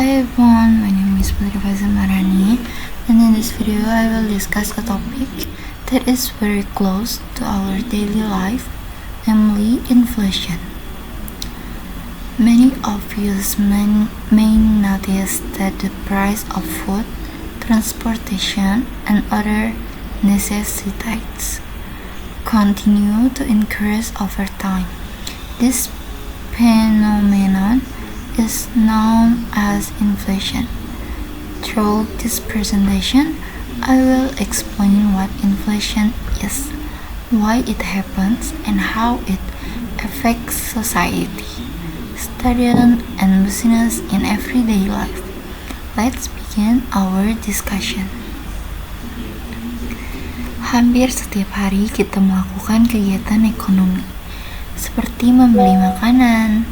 Hi everyone, my name is Putri Fazil Marani, and in this video I will discuss a topic that is very close to our daily life, namely inflation. Many of you may notice that the price of food, transportation, and other necessities continue to increase over time. This phenomenon is known as inflation. Through this presentation, I will explain what inflation is, why it happens, and how it affects society, students, and business in everyday life. Let's begin our discussion. Hampir setiap hari kita melakukan kegiatan ekonomi, seperti membeli makanan,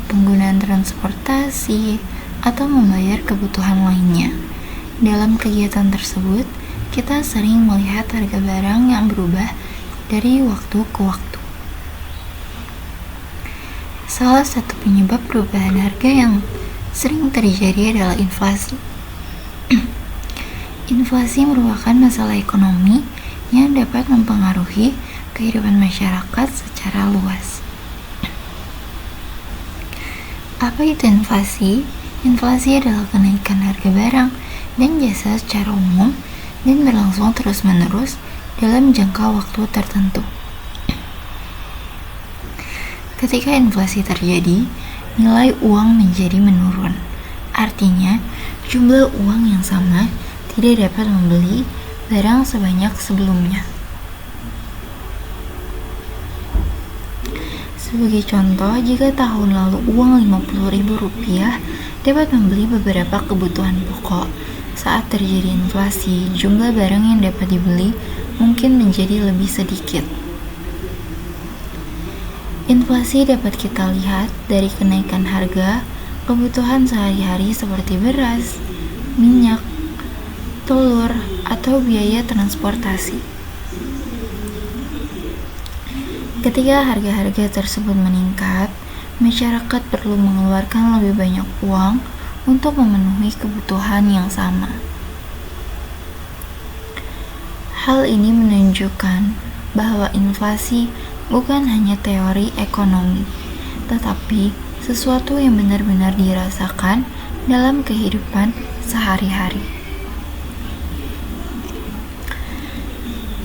penggunaan transportasi, atau membayar kebutuhan lainnya. Dalam kegiatan tersebut, kita sering melihat harga barang yang berubah dari waktu ke waktu. Salah satu penyebab perubahan harga yang sering terjadi adalah inflasi. Inflasi merupakan masalah ekonomi yang dapat mempengaruhi kehidupan masyarakat secara luas. Apa itu inflasi? Inflasi adalah kenaikan harga barang dan jasa secara umum dan berlangsung terus-menerus dalam jangka waktu tertentu. Ketika inflasi terjadi, nilai uang menjadi menurun. Artinya, jumlah uang yang sama tidak dapat membeli barang sebanyak sebelumnya. Sebagai contoh, jika tahun lalu uang Rp50.000 dapat membeli beberapa kebutuhan pokok, saat terjadi inflasi, jumlah barang yang dapat dibeli mungkin menjadi lebih sedikit. Inflasi dapat kita lihat dari kenaikan harga kebutuhan sehari-hari seperti beras, minyak, telur, atau biaya transportasi. Ketika harga-harga tersebut meningkat, masyarakat perlu mengeluarkan lebih banyak uang untuk memenuhi kebutuhan yang sama. Hal ini menunjukkan bahwa inflasi bukan hanya teori ekonomi, tetapi sesuatu yang benar-benar dirasakan dalam kehidupan sehari-hari.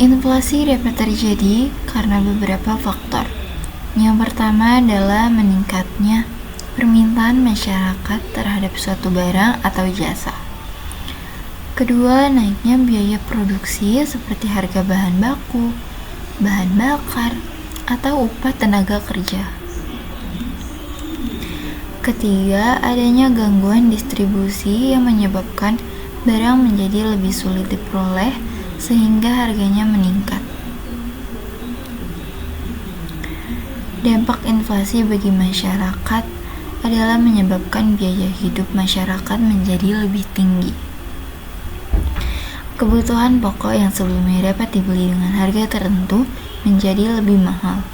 Inflasi dapat terjadi karena beberapa faktor. Yang pertama adalah meningkatnya permintaan masyarakat terhadap suatu barang atau jasa. Kedua, naiknya biaya produksi seperti harga bahan baku, bahan bakar, atau upah tenaga kerja. Ketiga, adanya gangguan distribusi yang menyebabkan barang menjadi lebih sulit diperoleh sehingga harganya meningkat. Dampak inflasi bagi masyarakat adalah menyebabkan biaya hidup masyarakat menjadi lebih tinggi. Kebutuhan pokok yang sebelumnya dapat dibeli dengan harga tertentu menjadi lebih mahal.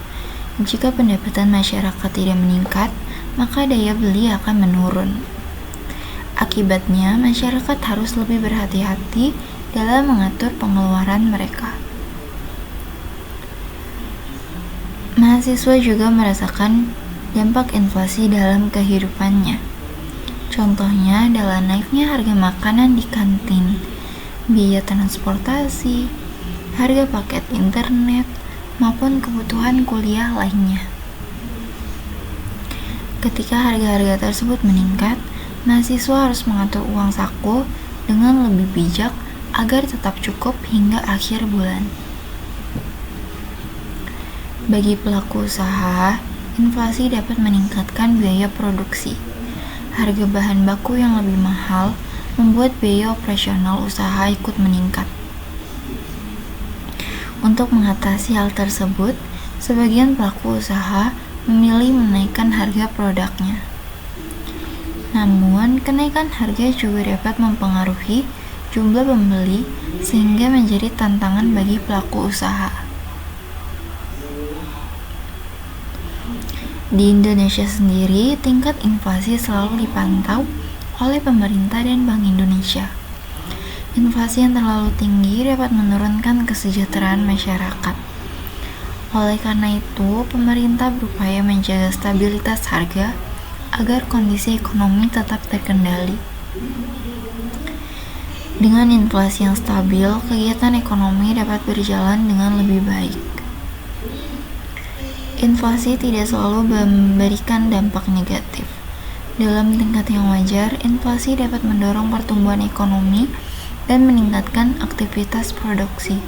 Jika pendapatan masyarakat tidak meningkat, maka daya beli akan menurun. Akibatnya, masyarakat harus lebih berhati-hati dalam mengatur pengeluaran mereka. Mahasiswa juga merasakan dampak inflasi dalam kehidupannya. Contohnya adalah naiknya harga makanan di kantin, biaya transportasi, harga paket internet, maupun kebutuhan kuliah lainnya. Ketika harga-harga tersebut meningkat, mahasiswa harus mengatur uang saku dengan lebih bijak agar tetap cukup hingga akhir bulan. Bagi pelaku usaha, inflasi dapat meningkatkan biaya produksi. Harga bahan baku yang lebih mahal membuat biaya operasional usaha ikut meningkat. Untuk mengatasi hal tersebut, sebagian pelaku usaha memilih menaikkan harga produknya. Namun, kenaikan harga juga dapat mempengaruhi jumlah pembeli sehingga menjadi tantangan bagi pelaku usaha. Di Indonesia sendiri, tingkat inflasi selalu dipantau oleh pemerintah dan Bank Indonesia. Inflasi yang terlalu tinggi dapat menurunkan kesejahteraan masyarakat. Oleh karena itu, pemerintah berupaya menjaga stabilitas harga agar kondisi ekonomi tetap terkendali. Dengan inflasi yang stabil, kegiatan ekonomi dapat berjalan dengan lebih baik. Inflasi tidak selalu memberikan dampak negatif. Dalam tingkat yang wajar, inflasi dapat mendorong pertumbuhan ekonomi dan meningkatkan aktivitas produksi.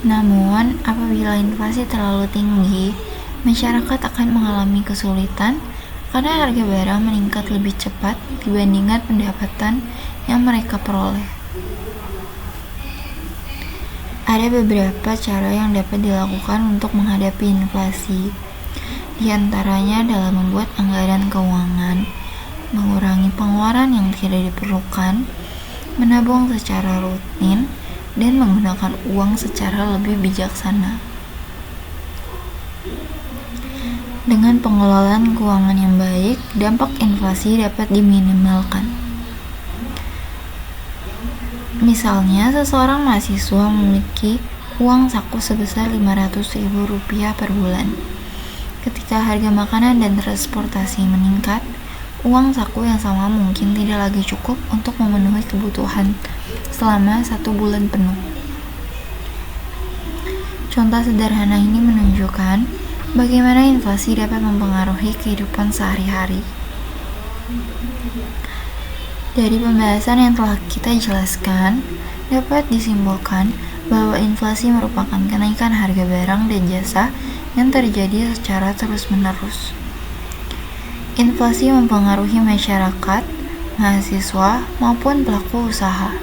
Namun, apabila inflasi terlalu tinggi, masyarakat akan mengalami kesulitan karena harga barang meningkat lebih cepat dibandingkan pendapatan yang mereka peroleh. Ada beberapa cara yang dapat dilakukan untuk menghadapi inflasi. Di antaranya adalah membuat anggaran keuangan, mengurangi pengeluaran yang tidak diperlukan, menabung secara rutin, dan menggunakan uang secara lebih bijaksana. Dengan pengelolaan keuangan yang baik, dampak inflasi dapat diminimalkan. Misalnya, seseorang mahasiswa memiliki uang saku sebesar Rp500.000 per bulan. Ketika harga makanan dan transportasi meningkat, uang saku yang sama mungkin tidak lagi cukup untuk memenuhi kebutuhan selama 1 bulan penuh. Contoh sederhana ini menunjukkan bagaimana inflasi dapat mempengaruhi kehidupan sehari-hari. Dari pembahasan yang telah kita jelaskan, dapat disimpulkan bahwa inflasi merupakan kenaikan harga barang dan jasa yang terjadi secara terus-menerus. Inflasi mempengaruhi masyarakat, mahasiswa, maupun pelaku usaha.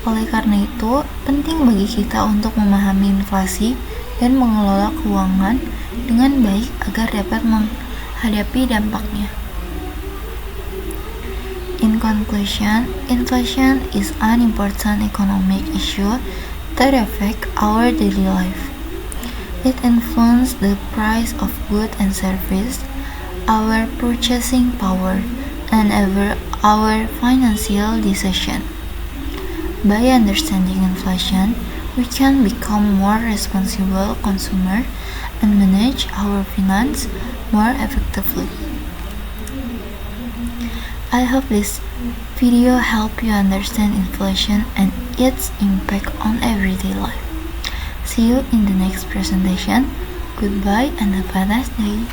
Oleh karena itu, penting bagi kita untuk memahami inflasi dan mengelola keuangan dengan baik agar dapat menghadapi dampaknya. In conclusion, inflation is an important economic issue that affects our daily life. It influences the price of goods and services, our purchasing power, and our financial decisions. By understanding inflation, we can become more responsible consumers and manage our finance more effectively. I hope this video helped you understand inflation and its impact on everyday life. See you in the next presentation. Goodbye and have a nice day.